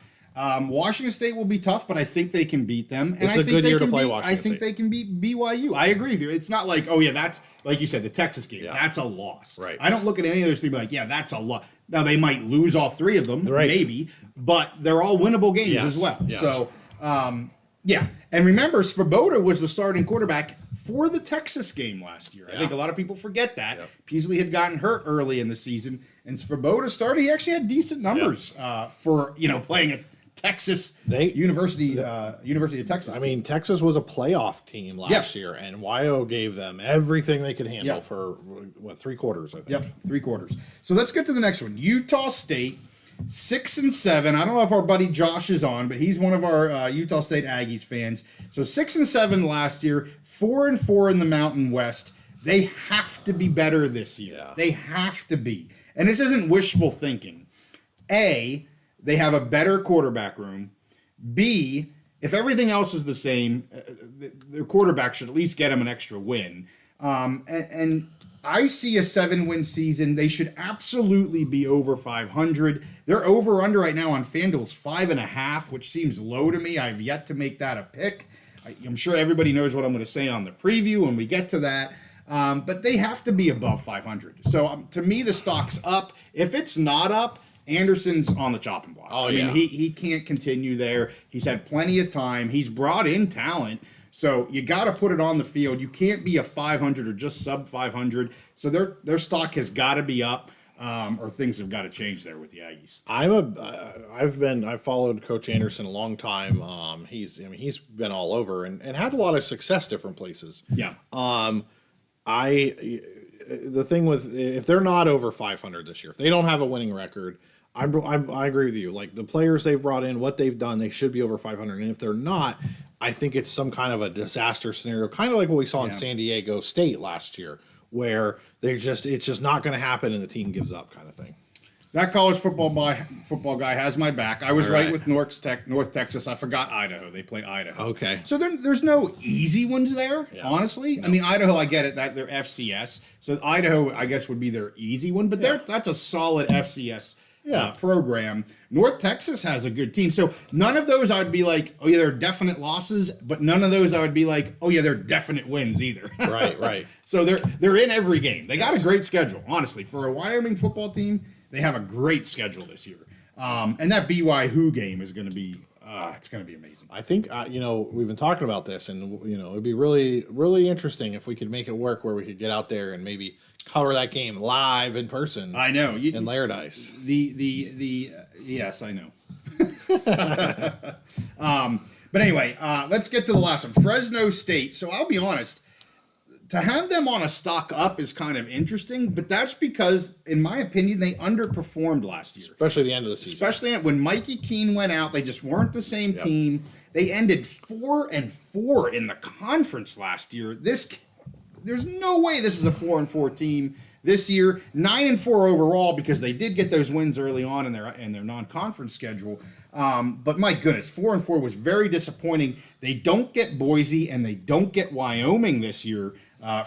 Washington State will be tough, but I think they can beat them. And it's a good year to play Washington State. I think they can beat BYU. I agree with you. It's not like, that's like you said, the Texas game. Yeah. That's a loss. Right. I don't look at any of those 3 and be like, that's a loss. Now they might lose all 3 of them, maybe, but they're all winnable games as well. Yes. So, and remember, Svoboda was the starting quarterback for the Texas game last year. I think a lot of people forget that. Peasley had gotten hurt early in the season, and Svoboda started. He actually had decent numbers for playing a Texas University of Texas. I mean, Texas was a playoff team last year, and Wyo gave them everything they could handle for 3 quarters. I think. Yep, 3 quarters. So let's get to the next one. Utah State. 6-7. I don't know if our buddy Josh is on, but he's one of our Utah State Aggies fans. So 6-7 last year, 4-4 in the Mountain West. They have to be better this year. Yeah. They have to be. And this isn't wishful thinking. A, they have a better quarterback room. B, if everything else is the same, their quarterback should at least get them an extra win. And I see a 7-win season. They should absolutely be over 500. They're over under right now on FanDuel's 5.5, which seems low to me. I've yet to make that a pick. I'm sure everybody knows what I'm going to say on the preview when we get to that. But they have to be above 500. So to me, the stock's up. If it's not up, Anderson's on the chopping block. Oh, I yeah. mean, he can't continue there. He's had plenty of time. He's brought in talent. So you got to put it on the field. You can't be a 500 or just sub 500. So their stock has got to be up, or things have got to change there with the Aggies. I've followed Coach Anderson a long time. He's been all over and had a lot of success different places. Yeah. The thing with, if they're not over 500 this year, if they don't have a winning record, I agree with you. Like the players they've brought in, what they've done, they should be over 500. And if they're not, I think it's some kind of a disaster scenario, kind of like what we saw in San Diego State last year, where it's just not going to happen and the team gives up, kind of thing. That college football guy has my back. I was right with North Texas. I forgot Idaho. They play Idaho. Okay. So there's no easy ones there, honestly. No. I mean, Idaho, I get it, that they're FCS. So Idaho, I guess, would be their easy one. But that's a solid FCS program. North Texas has a good team. So none of those I would be like, oh, yeah, they're definite losses. But none of those I would be like, oh, yeah, they're definite wins either. Right. So they're in every game. They got a great schedule, honestly. For a Wyoming football team, they have a great schedule this year. And that BYU game is going to be, it's going to be amazing. I think, we've been talking about this, and, it'd be really, really interesting if we could make it work where we could get out there and maybe cover that game live in person. I know. In Lairdice. Yes, I know. But anyway, let's get to the last one. Fresno State. So I'll be honest, to have them on a stock up is kind of interesting, but that's because, in my opinion, they underperformed last year. Especially the end of the season. Especially when Mikey Keene went out, they just weren't the same team. They ended 4-4 in the conference last year. There's no way this is a 4-4 team this year. 9-4 overall because they did get those wins early on in their non-conference schedule. But my goodness, 4-4 was very disappointing. They don't get Boise and they don't get Wyoming this year.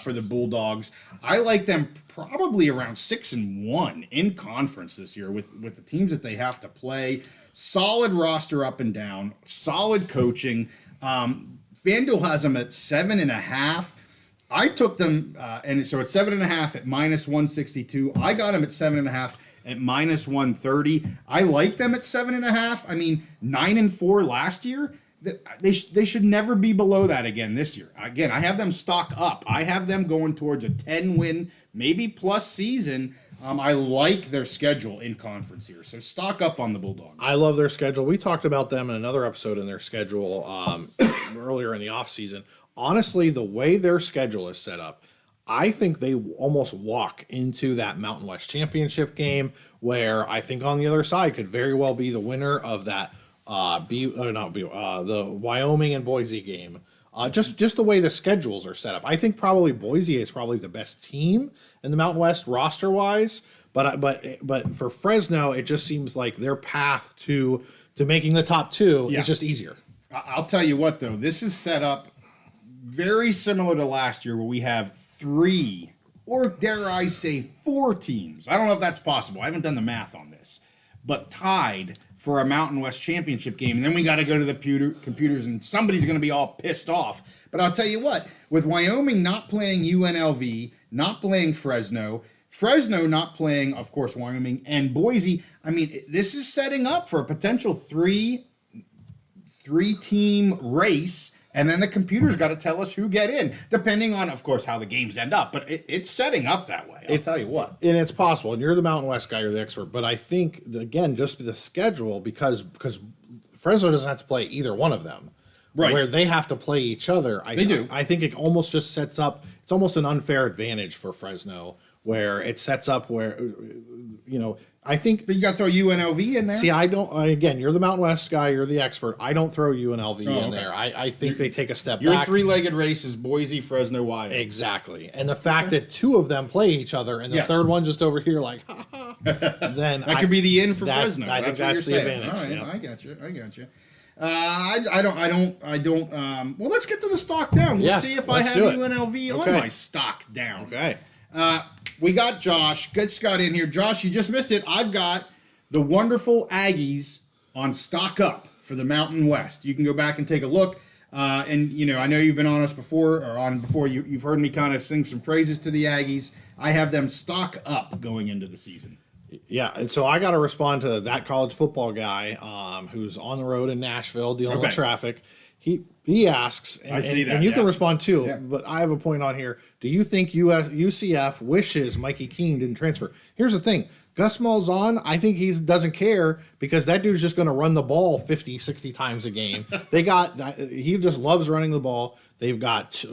For the Bulldogs, I like them probably around 6-1 in conference this year with the teams that they have to play. Solid roster up and down, solid coaching. FanDuel has them at 7.5. I took them, and so at 7.5 at -162. I got them at 7.5 at -130. I like them at 7.5. I mean, 9-4 last year. They should never be below that again this year. Again, I have them stock up. I have them going towards a 10-win, maybe plus season. I like their schedule in conference here. So stock up on the Bulldogs. I love their schedule. We talked about them in another episode in their schedule earlier in the offseason. Honestly, the way their schedule is set up, I think they almost walk into that Mountain West Championship game, where I think on the other side could very well be the winner of that the Wyoming and Boise game. Just the way the schedules are set up. I think probably Boise is probably the best team in the Mountain West roster wise, but for Fresno, it just seems like their path to making the top two is just easier. I'll tell you what though, this is set up very similar to last year, where we have 3, or dare I say 4 teams. I don't know if that's possible. I haven't done the math on this, but tied for a Mountain West Championship game. And then we got to go to the computers and somebody's going to be all pissed off. But I'll tell you what, with Wyoming not playing UNLV, not playing Fresno not playing, of course, Wyoming and Boise, I mean, this is setting up for a potential three-team race. And then the computer's got to tell us who get in, depending on, of course, how the games end up. But it's setting up that way. I'll tell you what. And it's possible. And you're the Mountain West guy. You're the expert. But I think, again, just the schedule, because Fresno doesn't have to play either one of them. Right. Where they have to play each other. They do. I think it almost just sets up, it's almost an unfair advantage for Fresno, where it sets up where, I think. But you got to throw UNLV in there? See, I don't, again, you're the Mountain West guy, you're the expert. I don't throw UNLV in there. I think they take a step back. Your three-legged race is Boise, Fresno, Wyoming. Exactly. And the fact that 2 of them play each other and the third one just over here like, ha ha, then that could be the in for Fresno. I think that's the advantage. All right, yeah. I got you. I don't. Well, let's get to the stock down. We'll see if I have UNLV on my stock down. Okay. We got Josh. Just got in here. Josh, you just missed it. I've got the wonderful Aggies on stock up for the Mountain West. You can go back and take a look. And, you know, I know you've been on us before, or on before. You've heard me kind of sing some praises to the Aggies. I have them stock up going into the season. Yeah, and so I got to respond to that college football guy who's on the road in Nashville dealing with traffic. He asks, and, I see that, and you yeah. can respond too, Yeah. but I have a point on here. Do you think UCF wishes Mikey Keene didn't transfer? Here's the thing. Gus Malzahn, I think he doesn't care because that dude's just going to run the ball 50, 60 times a game. He just loves running the ball. They've got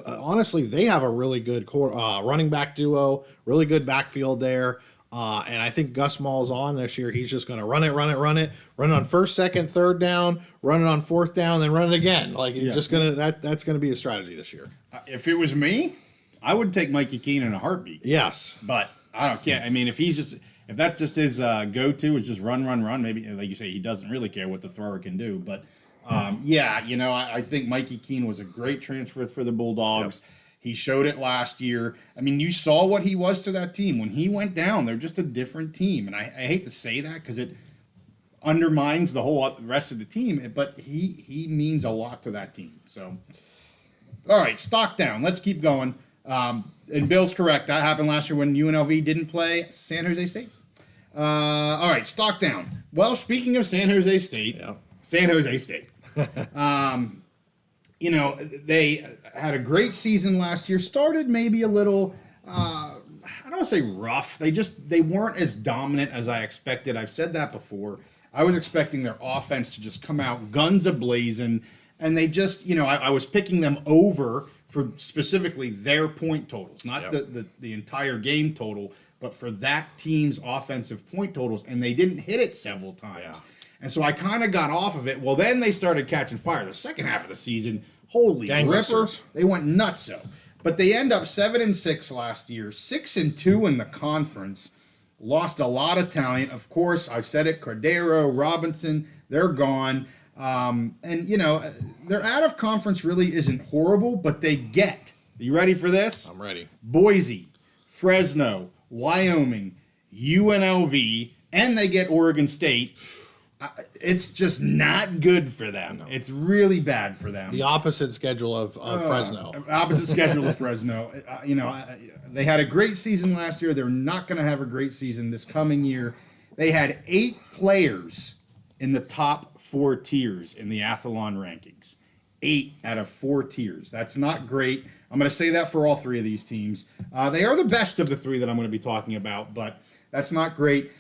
honestly, they have a really good running back duo, really good backfield there. And I think Gus Malzahn this year, he's just going to run it on first, second, third down, run it on fourth down, then run it again. Like he's just going to that's going to be a strategy this year. If it was me, I would take Mikey Keene in a heartbeat. Yes, But I don't care. I mean, if that's just his go-to is just run, maybe, like you say, he doesn't really care what the thrower can do. But, I think Mikey Keene was a great transfer for the Bulldogs. Yep. He showed it last year. I mean, you saw what he was to that team. When he went down, they're just a different team. And I hate to say that because it undermines the whole rest of the team. But he means a lot to that team. So, all right, stock down. Let's keep going. And Bill's correct. That happened last year when UNLV didn't play San Jose State. All right, stock down. Well, speaking of San Jose State, San Jose State. They had a great season last year. Started maybe a little, I don't want to say rough. They weren't as dominant as I expected. I've said that before. I was expecting their offense to just come out guns a-blazing, and they just, I was picking them over for specifically their point totals, not the entire game total, but for that team's offensive point totals, and they didn't hit it several times. Yeah. And so I kind of got off of it. Well, then they started catching fire. The second half of the season, holy ripper, they went nutso. But they end up 7-6 last year, 6-2 in the conference. Lost a lot of talent. Of course, I've said it, Cordero, Robinson, they're gone. Their out of conference really isn't horrible, but they get, are you ready for this? I'm ready. Boise, Fresno, Wyoming, UNLV, and they get Oregon State. It's just not good for them. No. It's really bad for them. The opposite schedule of Fresno. Opposite schedule of Fresno. They had a great season last year. They're not going to have a great season this coming year. They had 8 players in the top 4 tiers in the Athlon rankings. 8 out of 4 tiers. That's not great. I'm going to say that for all 3 of these teams. They are the best of the 3 that I'm going to be talking about, but that's not great.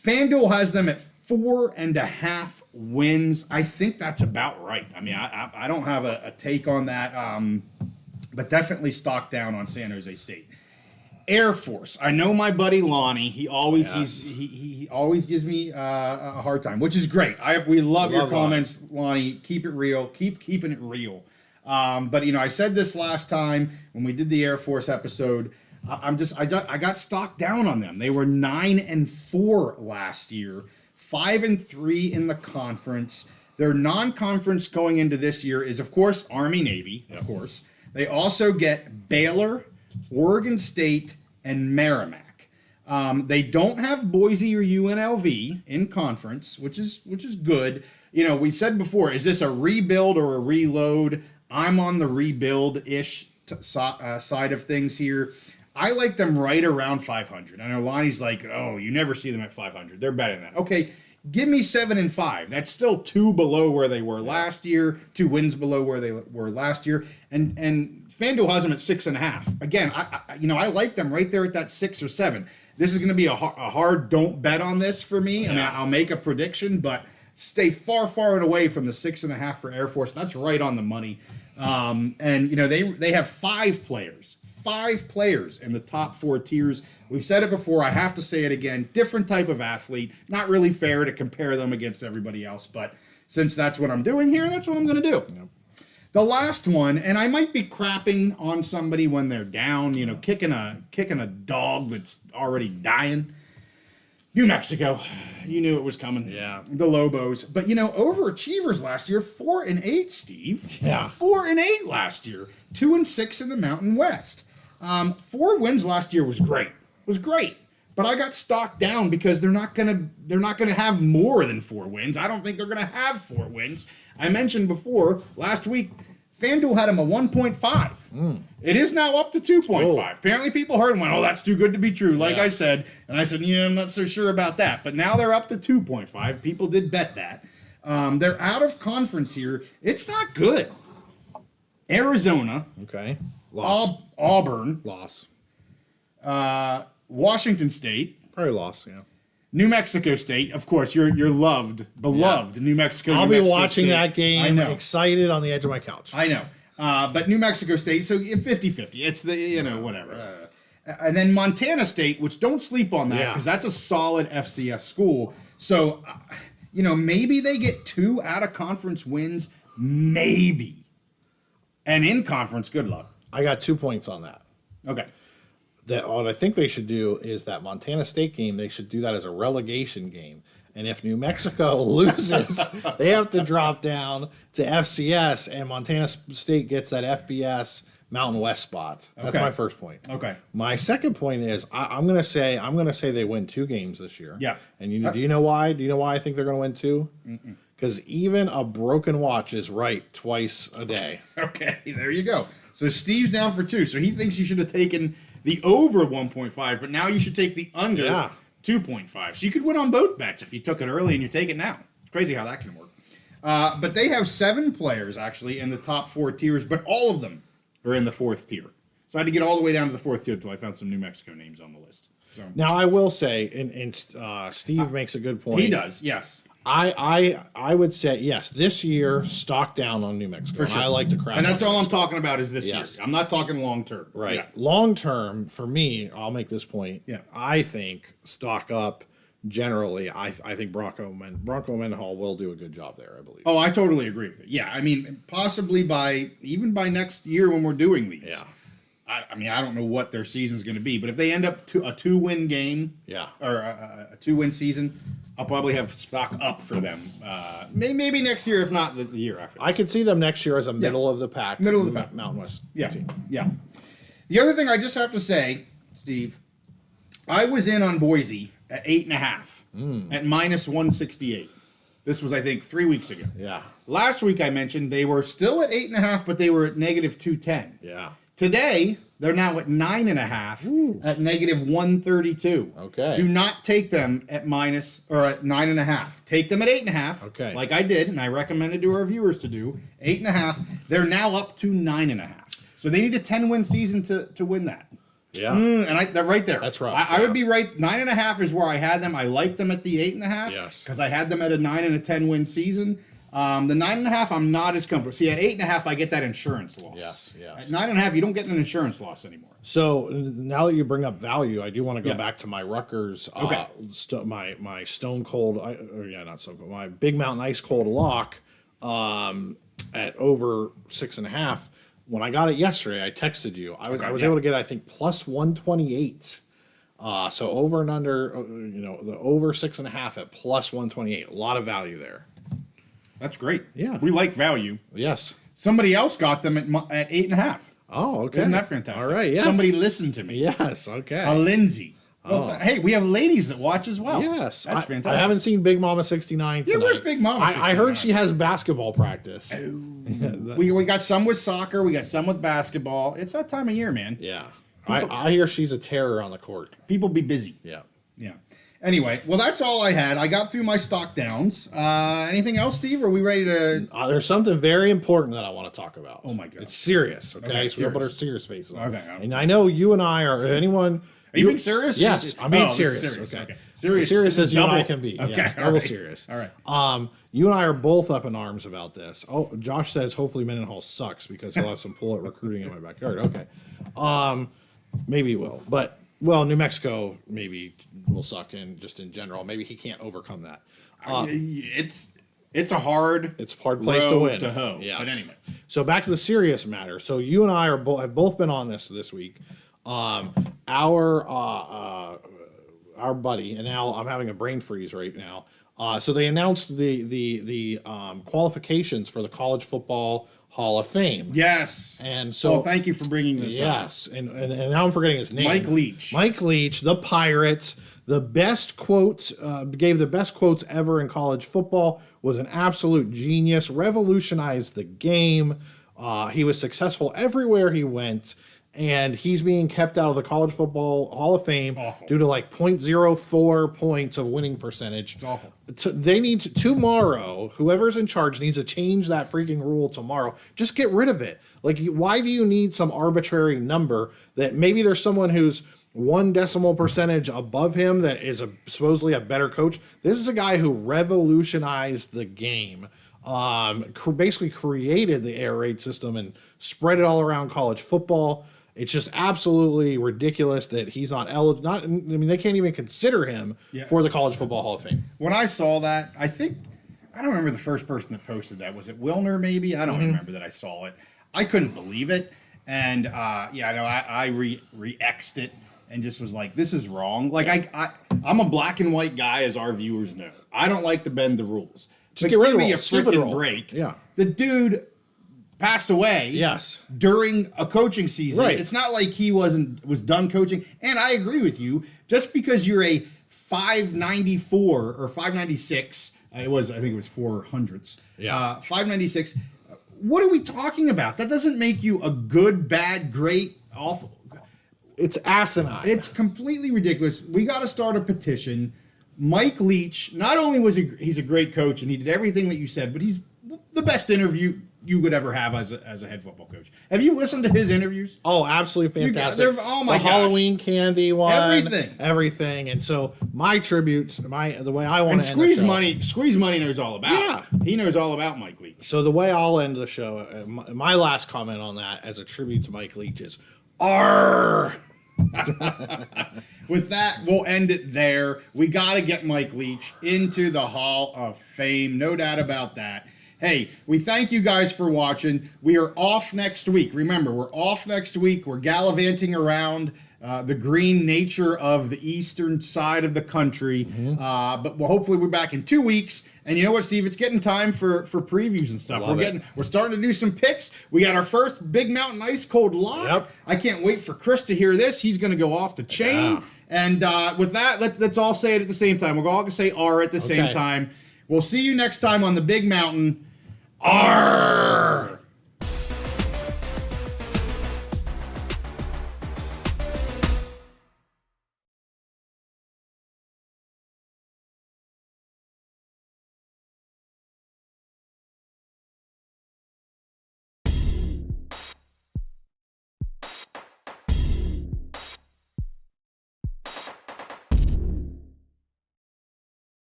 FanDuel has them at 4.5 wins. I think that's about right. I mean, I don't have a take on that, but definitely stock down on San Jose State. Air Force. I know my buddy Lonnie. He always he always gives me a hard time, which is great. We love your comments, Lonnie. Keep it real. Keep keeping it real. But I said this last time when we did the Air Force episode. I got stocked down on them. They were 9-4 last year, 5-3 in the conference. Their non-conference going into this year is, of course, Army Navy. Of course, they also get Baylor, Oregon State, and Merrimack. They don't have Boise or UNLV in conference, which is good. We said before, is this a rebuild or a reload? I'm on the rebuild-ish side of things here. I like them right around 500. I know Lonnie's like, oh, you never see them at 500. They're better than that. Okay, give me 7-5. That's still 2 below where they were last year, 2 wins below where they were last year, and FanDuel has them at 6.5. Again, I like them right there at that 6 or 7. This is going to be a hard don't bet on this for me. I mean, I'll make a prediction, but stay far, far and away from the 6.5 for Air Force. That's right on the money. They have 5 players. 5 players in the top 4 tiers. We've said it before. I have to say it again. Different type of athlete. Not really fair to compare them against everybody else, but since that's what I'm doing here, that's what I'm going to do. Yep. The last one, and I might be crapping on somebody when they're down, kicking a dog that's already dying. New Mexico. You knew it was coming. Yeah. The Lobos. But, overachievers last year, 4-8, Steve. Yeah. 4-8 last year. 2-6 in the Mountain West. 4 wins last year was great. But I got stocked down because they're not gonna have more than 4 wins. I don't think they're gonna have 4 wins. I mentioned before last week, FanDuel had them a 1.5. It is now up to 2.5. Oh. Apparently, people heard and went, "Oh, that's too good to be true." Like I said, and I said, "Yeah, I'm not so sure about that." But now they're up to 2.5. People did bet that. They're out of conference here. It's not good. Arizona, Okay. Loss. Auburn, Loss. Washington State, Probably loss, yeah. New Mexico State. Of course, your beloved New Mexico. I'll New be Mexico watching State. that game I know. excited on the edge of my couch. I know. But New Mexico State, so 50-50. It's the, whatever. And then Montana State, which don't sleep on that Yeah. because that's a solid FCS school. So, maybe they get 2 out-of-conference wins, maybe. And in conference, good luck. I got 2 points on that. Okay. That what I think they should do is that Montana State game, they should do that as a relegation game. And if New Mexico loses, they have to drop down to FCS, and Montana State gets that FBS Mountain West spot. That's Okay. my first point. Okay. My second point is I'm gonna say they win 2 games this year. Yeah. And do you know why? Do you know why I think they're gonna win 2? Because even a broken watch is right twice a day. Okay, there you go. So Steve's down for 2. So he thinks you should have taken the over 1.5, but now you should take the under 2.5. So you could win on both bets if you took it early and you take it now. It's crazy how that can work. But they have 7 players, actually, in the top 4 tiers, but all of them are in the 4th tier. So I had to get all the way down to the 4th tier until I found some New Mexico names on the list. So Now I will say, and Steve makes a good point. he does, yes. I would say yes. This year, stock down on New Mexico. For sure. I like to crap. And that's on all I'm Mexico. talking about is this Yes. year. I'm not talking long term. Right. Yeah. Long term, for me, I'll make this point. Yeah. I think stock up. Generally, I think Bronco Mendenhall will do a good job there. I believe. Oh, I totally agree with it. Yeah, I mean, possibly by next year when we're doing these. Yeah. I don't know what their season's going to be, but if they end up to a 2-win game, Yeah. or a 2-win season, I'll probably have stock up for them. Maybe next year, if not the year after. I could see them next year as a middle of the pack. Middle of the pack. Mountain West. Yeah, team. yeah. The other thing I just have to say, Steve, I was in on Boise at 8.5 at minus 168. This was, I think, 3 weeks ago. Yeah. Last week I mentioned they were still at 8.5, but they were at negative 210. Yeah. Today, they're now at 9.5 at negative 132. Okay. Do not take them at minus or at 9.5. Take them at 8.5. Okay. Like I did, and I recommended to our viewers to do 8.5. They're now up to 9.5. So they need a 10-win season to win that. Yeah. And they're right there. That's rough, I would be right. 9.5 is where I had them. I liked them at the 8.5. Yes. Because I had them at a 9 and a 10-win season. The 9.5, I'm not as comfortable. See, at 8.5, I get that insurance loss. Yes, yes. At 9.5, you don't get an insurance loss anymore. So now that you bring up value, I do want to go back to my Rutgers, Okay. my Stone Cold, not Stone Cold, my Big Mountain Ice Cold lock at over 6.5. When I got it yesterday, I texted you. I was able to get, I think, plus 128. So over and under, the over 6.5 at plus 128. A lot of value there. That's great. Yeah. We like value. Yes. Somebody else got them at 8.5. Oh, okay. Isn't that fantastic? All right. Yes. Somebody listened to me. Yes. Okay. A Lindsay. Well, hey, we have ladies that watch as well. Yes, That's fantastic. I haven't seen Big Mama 69 tonight. Yeah, where's Big Mama I heard 69? she has basketball practice. We got some with soccer. We got some with basketball. It's that time of year, man. Yeah, I hear she's a terror on the court. People be busy. Yeah. Yeah. Anyway, well, that's all I had. I got through my stock downs. Anything else, Steve? Are we ready to? There's something very important that I want to talk about. Oh, my God. It's serious. Okay, so we'll serious. put our serious faces on. Okay. And I know you and I are. Anyone? Are you being serious? Yes, I'm being this is serious. Okay. Serious. Serious This as is you and I double. can be. Okay. Yes, all double right. serious. All right. You and I are both up in arms about this. Oh, Josh says hopefully Mendenhall sucks because he'll have some pull at recruiting in my backyard. Okay. Maybe he will. But, well, New Mexico maybe will suck in general. Maybe he can't overcome that. It's a hard. It's a hard place to road win. to hoe. Yes. But anyway. So back to the serious matter. So you and I have both been on this week. Our buddy, and now I'm having a brain freeze right now. So they announced the qualifications for the college football Hall of Fame. Yes. And so, thank you for bringing this up. Yes, and now I'm forgetting his name. Mike Leach. Mike Leach, the Pirates, the best quotes, gave the best quotes ever in college football, was an absolute genius, revolutionized the game. He was successful everywhere he went, and he's being kept out of the College Football Hall of Fame due to like 0.04 points of winning percentage. It's awful. They need to, tomorrow, whoever's in charge needs to change that freaking rule tomorrow. Just get rid of it. Like, why do you need some arbitrary number that maybe there's someone who's 1 decimal percentage above him that is supposedly a better coach? This is a guy who revolutionized the game. Basically created the air raid system and spread it all around college football. It's just absolutely ridiculous that he's not eligible. I mean, they can't even consider him for the College Football Hall of Fame. When I saw that, I don't remember the first person that posted that. Was it Wilner, maybe? I don't remember that I saw it. I couldn't believe it. And, I re-X'd it and just was like, this is wrong. Like, I'm a black and white guy, as our viewers know. I don't like to bend the rules. Just get rid of me a stupid freaking break. Yeah. The dude passed away. Yes. During a coaching season. Right. It's not like he was done coaching. And I agree with you. Just because you're a 594 or 596, I think it was 400ths. Yeah. 596. What are we talking about? That doesn't make you a good, bad, great, awful. It's asinine. It's completely ridiculous. We got to start a petition. Mike Leach, not only he's a great coach and he did everything that you said, but he's the best interview you would ever have as a head football coach. Have you listened to his interviews? Oh, absolutely fantastic. Oh my the gosh. Halloween candy one. Everything. And so my tribute, the way I want to end Squeeze the show, Money. Squeeze Money knows all about. Yeah. He knows all about Mike Leach. So the way I'll end the show, my last comment on that as a tribute to Mike Leach is, "Arr." With that, we'll end it there. We got to get Mike Leach into the Hall of Fame. No doubt about that. Hey, we thank you guys for watching. We are off next week. Remember, we're off next week. We're gallivanting around the green nature of the eastern side of the country. But we'll hopefully we're back in 2 weeks. And you know what, Steve? It's getting time for previews and stuff. We're starting to do some picks. We got our first Big Mountain Ice Cold lock. Yep. I can't wait for Chris to hear this. He's going to go off the chain. Yeah. And with that, let's all say it at the same time. We're all going to say R at the same time. We'll see you next time on the Big Mountain. R.